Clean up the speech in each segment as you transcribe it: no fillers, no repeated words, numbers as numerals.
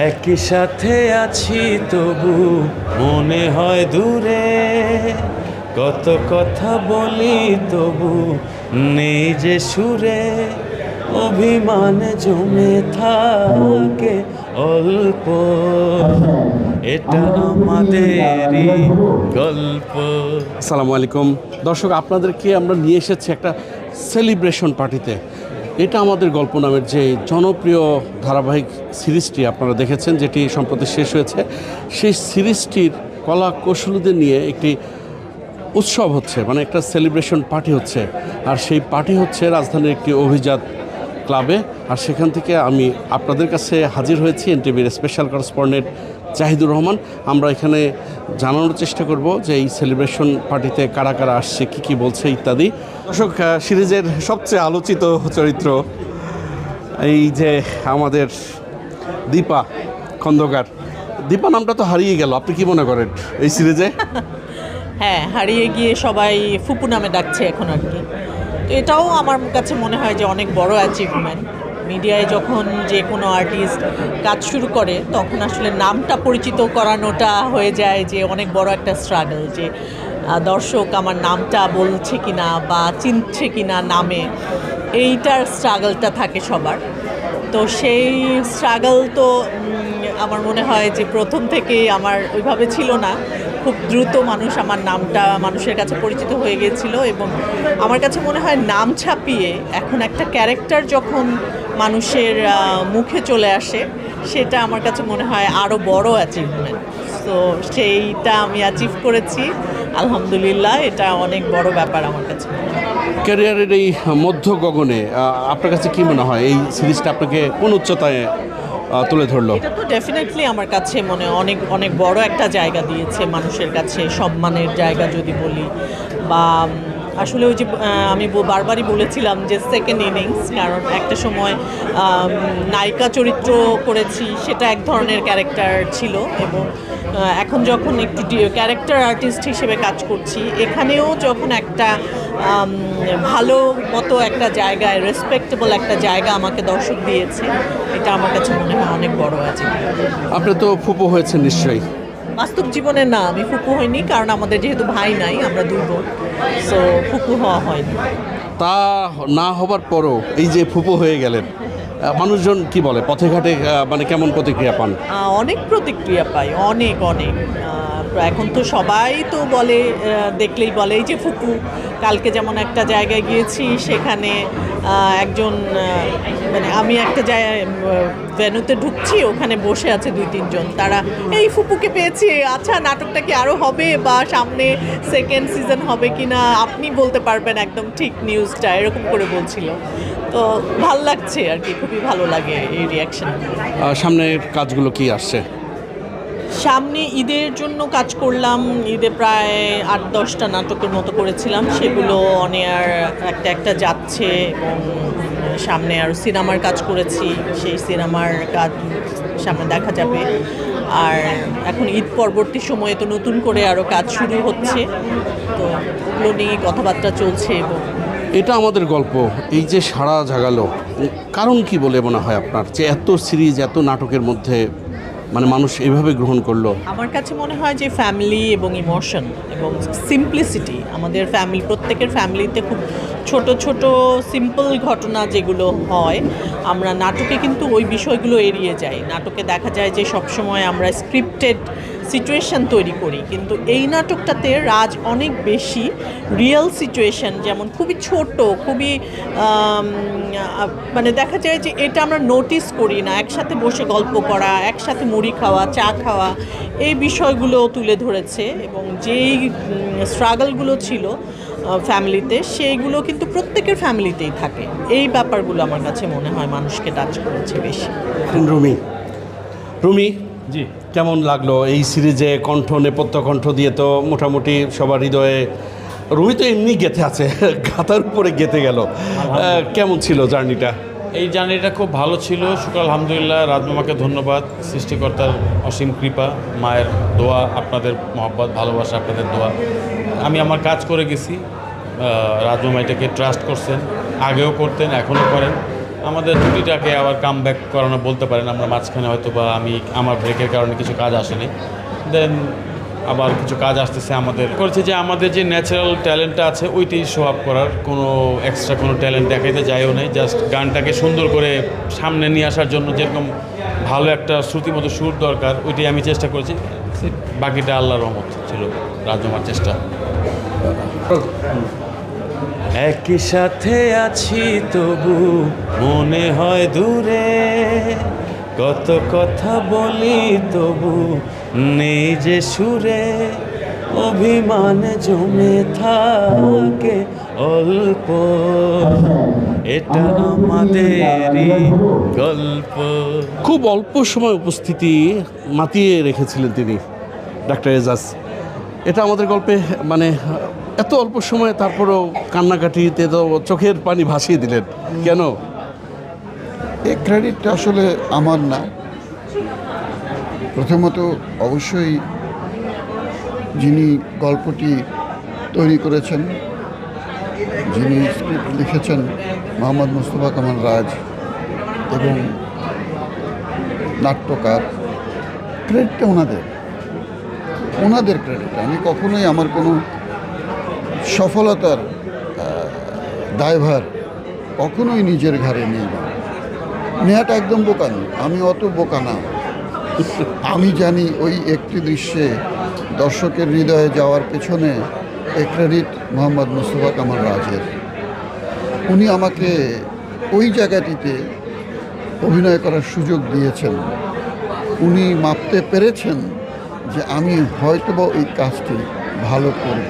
একই সাথে আছি তবু মনে হয় দূরে, কত কথা বলি তবু নেই যে সুরে, অভিমানে জমে থাকে অল্প, এটা আমাদেরই গল্প। আসসালামু আলাইকুম দর্শক, আপনাদেরকে আমরা নিয়ে এসেছি একটা সেলিব্রেশন পার্টিতে। এটা আমাদের গল্প নামের যে জনপ্রিয় ধারাবাহিক সিরিজটি আপনারা দেখেছেন, যেটি সম্প্রতি শেষ হয়েছে, সেই সিরিজটির কলা কৌশলীদের নিয়ে একটি উৎসব হচ্ছে, মানে একটা সেলিব্রেশন পার্টি হচ্ছে। আর সেই পার্টি হচ্ছে রাজধানীর একটি অভিজাত ক্লাবে। আর সেখান থেকে আমি আপনাদের কাছে হাজির হয়েছি, এনটিভির স্পেশাল করেসপন্ডেন্ট জাহিদুর রহমান। আমরা এখানে জানানোর চেষ্টা করব যে এই সেলিব্রেশন পার্টিতে কারা কারা আসছে, কী বলছে ইত্যাদি। দর্শক, সিরিজের সবচেয়ে আলোচিত চরিত্র এই যে আমাদের দীপা খন্দকার। দীপা নামটা তো হারিয়ে গেল, আপনি কি মনে করেন এই সিরিজে? হ্যাঁ, হারিয়ে গিয়ে সবাই ফুপু নামে ডাকছে এখন আর কি। তো এটাও আমার কাছে মনে হয় যে অনেক বড় অ্যাচিভমেন্ট। মিডিয়ায় যখন যে কোনো আর্টিস্ট কাজ শুরু করে তখন আসলে নামটা পরিচিত করানোটা হয়ে যায় যে অনেক বড় একটা স্ট্রাগল, যে দর্শক আমার নামটা বলছে কিনা বা চিনছে কিনা নামে, এইটার স্ট্রাগলটা থাকে সবার। তো সেই স্ট্রাগল তো আমার মনে হয় যে প্রথম থেকেই আমার ওইভাবে ছিল না। খুব দ্রুত আমার নামটা মানুষের কাছে পরিচিত হয়ে গিয়েছিল, এবং আমার কাছে মনে হয় নাম ছাপিয়ে এখন একটা ক্যারেক্টার যখন মানুষের মুখে চলে আসে, সেটা আমার কাছে মনে হয় আরও বড় অ্যাচিভমেন্ট। তো সেইটা আমি অ্যাচিভ করেছি, আলহামদুলিল্লাহ। এটা অনেক বড় ব্যাপার আমার কাছে। ক্যারিয়ারের এই মধ্য গগনে আপনার কাছে কী মনে হয় এই সিরিজটা আপনাকে কোন উচ্চতায় তুলে ধরলো? এটা তো ডেফিনেটলি আমার কাছে অনেক অনেক বড় একটা জায়গা দিয়েছে মানুষের কাছে, সম্মানের জায়গা যদি বলি, বা আসলে ওই যে আমি বারবারই বলেছিলাম যে সেকেন্ড ইনিংস, কারণ একটা সময় নায়িকা চরিত্র করেছি, সেটা এক ধরনের ক্যারেক্টার ছিল, এবং এখন যখন একটু ক্যারেক্টার আর্টিস্ট হিসেবে কাজ করছি, এখানেও যখন একটা ভালো মতো একটা জায়গায়, রেসপেক্টেবল একটা জায়গা আমাকে দর্শক দিয়েছে, এটা আমার কাছে মনে হয় অনেক বড় আছে। আপনি তো ফুপো হয়েছেন নিশ্চয়ই? বাস্তব জীবনে না, আমি ফুপু হইনি, কারণ আমাদের যেহেতু ভাই নাই, আমরা দুই বোন, সো ফুপু হওয়া হয়নি। তা না হবার পরও এই যে ফুপো হয়ে গেলেন, মানুষজন কি বলে, পথে ঘাটে মানে কেমন প্রতিক্রিয়া পান? অনেক প্রতিক্রিয়া পাই, অনেক অনেক। এখন তো সবাই তো বলে, দেখলেই বলে এই যে ফুপু। কালকে যেমন একটা জায়গায় গিয়েছি, সেখানে একজন মানে আমি একটা জায়গায় ভেন্যুতে ঢুকছি, ওখানে বসে আছে 2-3 জন, তারা এই ফুপুকে পেয়েছি, আচ্ছা নাটকটা কি আরও হবে, বা সামনে সেকেন্ড সিজন হবে কি না আপনি বলতে পারবেন একদম ঠিক নিউজটা, এরকম করে বলছিল। তো ভাল লাগছে আর কি, খুবই ভালো লাগে এই রিয়াকশন। সামনের কাজগুলো কি আসছে? সামনে ঈদের জন্য কাজ করলাম, ঈদে প্রায় 8-10টা নাটকের মতো করেছিলাম, সেগুলো অনেয়ার একটা একটা যাচ্ছে, এবং সামনে আরও সিনেমার কাজ করেছি, সেই সিনেমার কাজ সামনে দেখা যাবে। আর এখন ঈদ পরবর্তী সময়ে তো নতুন করে আরও কাজ শুরু হচ্ছে, তো ওগুলো নিয়ে কথাবার্তা চলছে। এবং এটা আমাদের গল্প, এই যে সাড়া জাগালো, কারণ কি বলে মনে হয় আপনার, যে এত সিরিজ, এত নাটকের মধ্যে মানে মানুষ এইভাবে গ্রহণ করলো? আমার কাছে মনে হয় যে ফ্যামিলি এবং ইমোশন এবং সিম্পলিসিটি, আমাদের প্রত্যেকের ফ্যামিলিতে খুব ছোট ছোট সিম্পল ঘটনা যেগুলো হয়, আমরা নাটকে কিন্তু ওই বিষয়গুলো এড়িয়ে যাই। নাটকে দেখা যায় যে সবসময় আমরা স্ক্রিপ্টেড সিচুয়েশন তৈরি করি, কিন্তু এই নাটকটাতে রাজ অনেক বেশি রিয়েল সিচুয়েশন, যেমন খুবই ছোট, খুবই মানে দেখা যায় যে এটা আমরা নোটিস করি না, একসাথে বসে গল্প করা, একসাথে মুড়ি খাওয়া, চা খাওয়া, এই বিষয়গুলো তুলে ধরেছে। এবং যেই স্ট্রাগলগুলো ছিল ফ্যামিলিতে, সেইগুলো কিন্তু প্রত্যেকের ফ্যামিলিতেই থাকে। এই ব্যাপারগুলো আমার কাছে মনে হয় মানুষকে টাচ করেছে বেশি। রুমি, জি, কেমন লাগলো এই সিরিজে নেপথ্য কণ্ঠ দিয়ে তো মোটামুটি সবার হৃদয়ে? রুমি তো এমনি গেঁথে আছে, গাথার উপরে গেঁথে গেল। কেমন ছিল জার্নিটা? এই জার্নিটা খুব ভালো ছিল। শুক্র আলহামদুলিল্লাহ, রাজমামাকে ধন্যবাদ, সৃষ্টিকর্তার অসীম কৃপা, মায়ের দোয়া, আপনাদের মহব্বত, ভালোবাসা, আপনাদের দোয়া। আমি আমার কাজ করে গেছি, রাজমামা এটাকে ট্রাস্ট করছেন, আগেও করতেন, এখনও করেন। আমাদের ছুটিটাকে আবার কাম ব্যাক করানো বলতে পারেন। আমরা মাঝখানে হয়তো বা আমার ব্রেকের কারণে কিছু কাজ আসেনি, দেন আবার কিছু কাজ আসতেছে। আমাদের করছে যে আমাদের যে ন্যাচারাল ট্যালেন্টটা আছে ওইটাই শো আপ করার, কোনো এক্সট্রা কোনো ট্যালেন্ট দেখাইতে যাইও নেই। জাস্ট গানটাকে সুন্দর করে সামনে নিয়ে আসার জন্য যেরকম ভালো একটা শ্রুতিমতো সুর দরকার ওইটাই আমি চেষ্টা করেছি। বাকিটা আল্লাহর রহমত ছিল, রাজমার চেষ্টা। একই সাথে আছি তবু মনে হয় দূরে, কত কথা বলি তবু নেই যে সুরে, অভিমানে জমে থাকে অল্প, এটা আমাদেরই গল্প। খুব অল্প সময় উপস্থিতি মাতিয়ে রেখেছিলেন তিনি, ডাক্তার এজাজ। এটা আমাদের গল্পে মানে এত অল্প সময়ে তারপরেও কান্নাকাটিতে তো চোখের পানি ভাসিয়ে দিলেন কেন? এই ক্রেডিটটা আসলে আমার না। প্রথমত অবশ্যই যিনি গল্পটি তৈরি করেছেন, যিনি স্ক্রিপ্ট লিখেছেন, মোহাম্মদ মোস্তফা কামাল রাজ, এবং নাট্যকার, ক্রেডিটটা ওনাদের ক্রেডিট। আমি কখনোই আমার কোনো সফলতার দায়ভার কখনোই নিজের ঘাড়ে নিই না। নেওয়াটা একদম বোকামি, আমি অত বোকা না। আমি জানি ওই একটি দৃশ্যে দর্শকের হৃদয়ে যাওয়ার পেছনে এই ক্রেডিট মোহাম্মদ মোস্তফা কামাল রাজের। উনি আমাকে ওই জায়গাটিতে অভিনয় করার সুযোগ দিয়েছেন। উনি মাপতে পেরেছেন যে আমি হয়তোবা ওই কাজটি ভালো করব,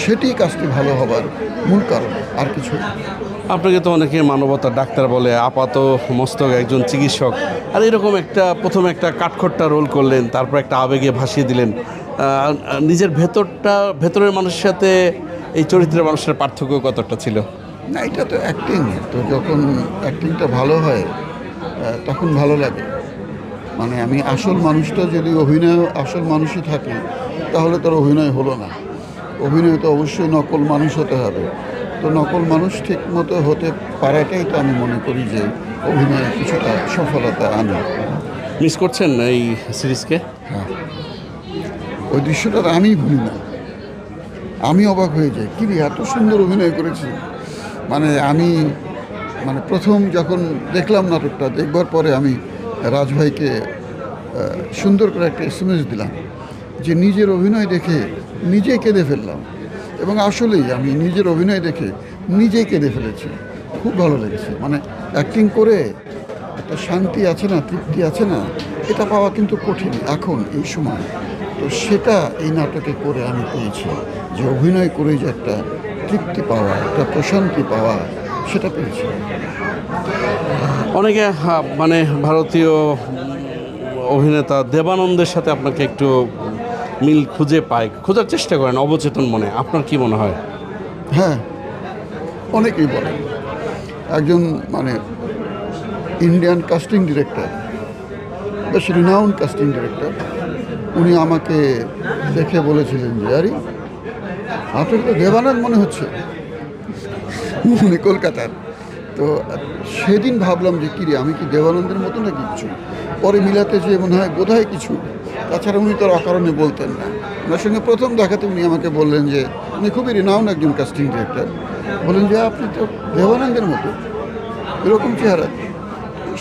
সেটি কাজটি ভালো হবার মূল কারণ, আর কিছু না। আপনাকে তো অনেকে মানবতার ডাক্তার বলে, আপাত মস্তক একজন চিকিৎসক, আর এরকম প্রথমে একটা কাঠখোট্টা রোল করলেন, তারপর একটা আবেগে ভাসিয়ে দিলেন। নিজের ভেতরের মানুষের সাথে এই চরিত্রের মানুষের পার্থক্য কতটা ছিল? না, এটা তো অ্যাক্টিং। তো যখন অ্যাক্টিংটা ভালো হয় তখন ভালো লাগে। মানে আমি আসল মানুষটা যদি অভিনয় আসল মানুষই থাকে তাহলে তার অভিনয় হলো না। অভিনয় তো অবশ্যই নকল মানুষ হতে হবে। তো নকল মানুষ ঠিক মতো হতে পারাটাই তো আমি মনে করি যে অভিনয়ে কিছুটা সফলতা আনে। মিস করছেন এই সিরিজকে? হ্যাঁ, ওই দৃশ্যটা আমি ভুলি না। আমি অবাক হয়ে যাই, কি রে এত সুন্দর অভিনয় করেছি। আমি প্রথম যখন দেখলাম নাটকটা, দেখবার পরে আমি রাজভাইকে সুন্দর করে একটা SMS দিলাম যে নিজের অভিনয় দেখে নিজেই কেঁদে ফেললাম। এবং আসলেই আমি নিজের অভিনয় দেখে নিজেই কেঁদে ফেলেছি। খুব ভালো লেগেছে। অ্যাক্টিং করে একটা শান্তি আছে না, তৃপ্তি আছে না, এটা পাওয়া কিন্তু কঠিন এখন এই সময়। তো সেটা এই নাটকে করে আমি পেয়েছি, যে অভিনয় করে যে একটা তৃপ্তি পাওয়া, একটা প্রশান্তি পাওয়া, সেটা পেয়েছি। অনেকে ভারতীয় অভিনেতা দেবানন্দের সাথে আপনাকে একটু মিল খোঁজার চেষ্টা করেন অবচেতন মনে। আপনার কি মনে হয়? হ্যাঁ, অনেকেই বলেন। একজন ইন্ডিয়ান কাস্টিং ডিরেক্টর, বেশ রিনাউন্ড কাস্টিং ডিরেক্টর, উনি আমাকে দেখে বলেছিলেন যে আরে আপনাকে তো দেবানন্দ মনে হচ্ছে, উনি কলকাতার। তো সেদিন ভাবলাম যে কিরে আমি কি দেবানন্দের মতো না কিছু। পরে মিলাতে যে মনে হয় বোধহয় কিছু। তাছাড়া উনি তো অকারণে বলতেন না। ওনার সঙ্গে প্রথম দেখাতে উনি আমাকে বললেন যে উনি খুবই রিনাউন্ড একজন কাস্টিং ডিরেক্টর, বললেন যে আপনি তো দেবানন্দের মতো, এরকম চেহারা।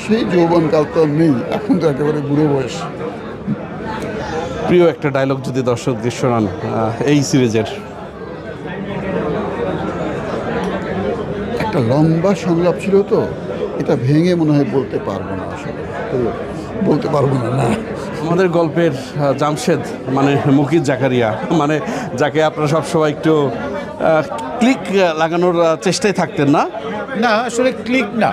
সেই যৌবনকাল তো নেই, এখন তো একেবারে বুড়ো বয়স। প্রিয় একটা ডায়লগ যদি দর্শকদের শোনান এই সিরিজের। একটা লম্বা সংলাপ ছিল, তো এটা ভেঙে মনে হয় বলতে পারবো না, আসলে বলতে পারবো না। আমাদের গল্পের জামশেদ মুকিত জাকারিয়া, যাকে আপনারা সবসময় একটু ক্লিক লাগানোর চেষ্টায় থাকতেন না? না, আসলে ক্লিক না।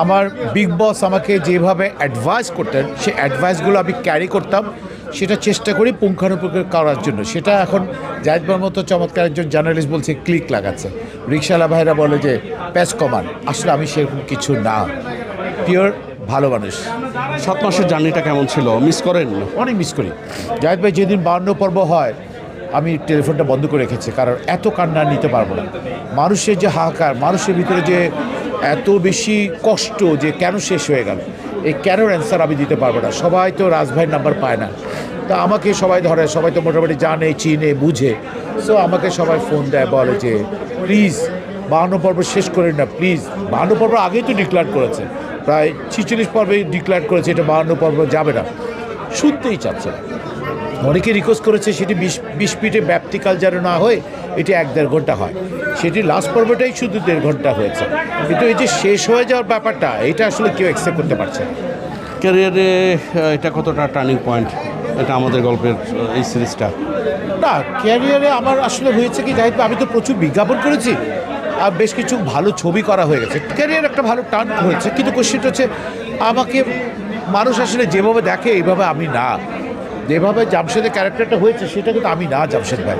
আমার বিগ বস আমাকে যেভাবে অ্যাডভাইস করতেন, সেই অ্যাডভাইসগুলো আমি ক্যারি করতাম, সেটা চেষ্টা করি পুঙ্খানুপুঙ্খ করার জন্য। সেটা এখন জাহিদবার মতো চমৎকার একজন জার্নালিস্ট বলছে ক্লিক লাগাচ্ছে, রিক্সাওয়ালা ভাইরা বলে যে প্যাচ কমান। আসলে আমি সেরকম কিছু না, পিওর ভালো মানুষ। 7 মাসের জার্নিটা কেমন ছিল? মিস করেন? অনেক মিস করি। জাহিদ ভাই যেদিন 52 পর্ব হয় আমি টেলিফোনটা বন্ধ করে রেখেছি, কারণ এত কান্না নিতে পারবো না। মানুষের যে হাহাকার, মানুষের ভিতরে যে এত বেশি কষ্ট যে কেন শেষ হয়ে গেল, এই কেন অ্যান্সার আমি দিতে পারবো না। সবাই তো রাজভাইয়ের নাম্বার পায় না, তা আমাকে সবাই ধরে, সবাই তো মোটামুটি জানে, চিনে, বুঝে। সো আমাকে সবাই ফোন দেয়, বলে যে প্লিজ 52 পর্ব শেষ করেন না প্লিজ। 52 পর্ব আগেই তো ডিক্লেয়ার করেছে, প্রায় 46 পর্বেই ডিক্লেয়ার করেছে, এটা 52 পর্ব যাবে না, শুনতেই চাচ্ছে না। অনেকে রিকোয়েস্ট করেছে সেটি 20 মিনিটে ব্যাপ্তিকাল যেন না হয়, এটি 1-1.5 ঘন্টা হয়, সেটি লাস্ট পর্বটাই শুধু 1.5 ঘন্টা হয়েছে। কিন্তু এই যে শেষ হয়ে যাওয়ার ব্যাপারটা, এটা আসলে কেউ অ্যাকসেপ্ট করতে পারছে না। ক্যারিয়ারে এটা কতটা টার্নিং পয়েন্ট, এটা আমাদের গল্পের এই সিরিজটা? না, ক্যারিয়ারে আমার আসলে হয়েছে কি, যাই হোক, আমি তো প্রচুর বিজ্ঞাপন করেছি আর বেশ কিছু ভালো ছবি করা হয়ে গেছে, ক্যারিয়ার একটা ভালো টার্ন হয়েছে। কিন্তু কোশ্চেনটা হচ্ছে, আমাকে মানুষ আসলে যেভাবে দেখে এইভাবে আমি না, যেভাবে জামশেদের ক্যারেক্টারটা হয়েছে সেটা কিন্তু আমি না। জামশেদ ভাই,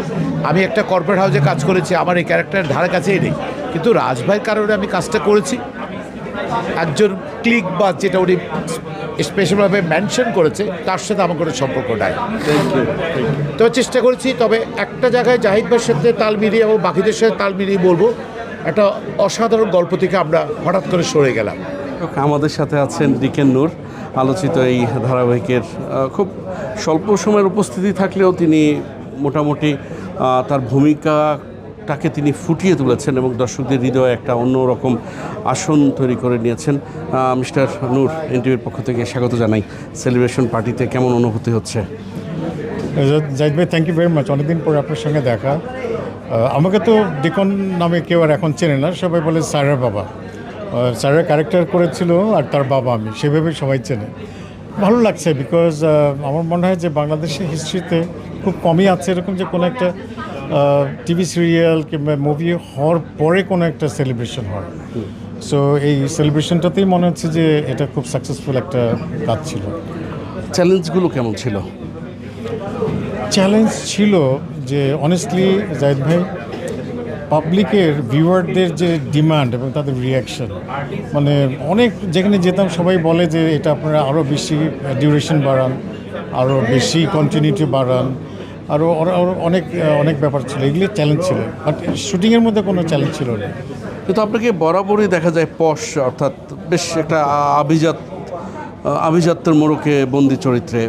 আমি একটা কর্পোরেট হাউসে কাজ করেছি, আমার এই ক্যারেক্টারের ধারে কাছেই নেই, কিন্তু রাজভাইয়ের কারণে আমি কাজটা করেছি। একজন ক্লিক বা যেটা উনি স্পেশালভাবে মেনশন করেছে, তার সাথে আমার কোনো সম্পর্ক নাই। তবে চেষ্টা করেছি, তবে একটা জায়গায় জাহিদ ভাইয়ের সাথে তাল মিলিয়ে এবং বাকিদের সাথে তাল মিলিয়ে বলবো, একটা অসাধারণ গল্প থেকে আমরা হঠাৎ করে সরে গেলাম। আমাদের সাথে আছেন ডিকেন নূর, আলোচিত এই ধারাবাহিকের খুব স্বল্প সময়ের উপস্থিতি থাকলেও তিনি মোটামুটি তার ভূমিকাটাকে তিনি ফুটিয়ে তুলেছেন এবং দর্শকদের হৃদয়ে একটা অন্যরকম আসন তৈরি করে নিয়েছেন। মিস্টার নূর, এনটিভির পক্ষ থেকে স্বাগত জানাই। সেলিব্রেশন পার্টিতে কেমন অনুভূতি হচ্ছে? জাহিদ ভাই, থ্যাংক ইউ ভেরি মাচ। অনেকদিন পরে আপনার সঙ্গে দেখা। আমাকে তো ডিকন নামে কেউ আর এখন চেনে না, সবাই বলে স্যারের বাবা। স্যারের ক্যারেক্টার করেছিল আর তার বাবা আমি, সেভাবে সবাই চেনে। ভালো লাগছে, বিকজ আমার মনে হয় যে বাংলাদেশের হিস্ট্রিতে খুব কমই আছে এরকম যে কোনো একটা টিভি সিরিয়াল কিংবা মুভি হওয়ার পরে কোনো একটা সেলিব্রেশন হয়। সো এই সেলিব্রেশনটাতেই মনে হচ্ছে যে এটা খুব সাকসেসফুল একটা কাজ ছিল। চ্যালেঞ্জগুলো কেমন ছিল? চ্যালেঞ্জ ছিল যে অনেস্টলি জাহিদ ভাই, পাবলিকের ভিউয়ারদের যে ডিমান্ড এবং তাদের রিয়াকশন, মানে অনেক যেখানে যেতাম সবাই বলে যে এটা আপনারা আরও বেশি ডিউরেশন বাড়ান, আরও বেশি কন্টিনিউটি বাড়ান, আরও অনেক অনেক ব্যাপার ছিল, এগুলি চ্যালেঞ্জ ছিল। বাট শুটিংয়ের মধ্যে কোনো চ্যালেঞ্জ ছিল না। কিন্তু আপনাকে বরাবরই দেখা যায় পশ, অর্থাৎ বেশ একটা আভিজাত্যের মোড়কে বন্দি চরিত্রে।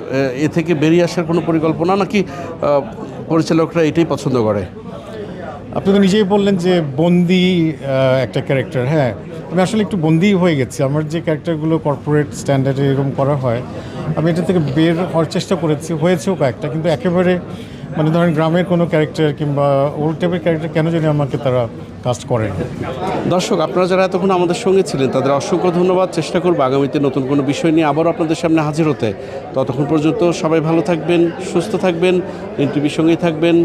এ থেকে বেরিয়ে আসার কোনো পরিকল্পনা, নাকি পরিচালকরা এটাই পছন্দ করে? আপনি তো নিজেই বললেন যে বন্দি একটা ক্যারেক্টার। হ্যাঁ, আমি আসলে একটু বন্দি হয়ে গেছি। আমার যে ক্যারেক্টারগুলো কর্পোরেট স্ট্যান্ডার্ডে এরকম করা হয়, আমি এটা থেকে বের হওয়ার চেষ্টা করেছি, হয়েছেও কয়েকটা। কিন্তু একেবারে মানে ধরেন গ্রামের কোনো ক্যারেক্টার কিংবা ওল্ড টাইপের ক্যারেক্টার কেন জানি আমাকে তারা কাস্ট করেন। দর্শক, আপনারা যারা এতক্ষণ আমাদের সঙ্গে ছিলেন তাদের অসংখ্য ধন্যবাদ। চেষ্টা করবো আগামীতে নতুন কোনো বিষয় নিয়ে আবারও আপনাদের সামনে হাজির হতে। ততক্ষণ পর্যন্ত সবাই ভালো থাকবেন, সুস্থ থাকবেন, এনটিভির সঙ্গেই থাকবেন।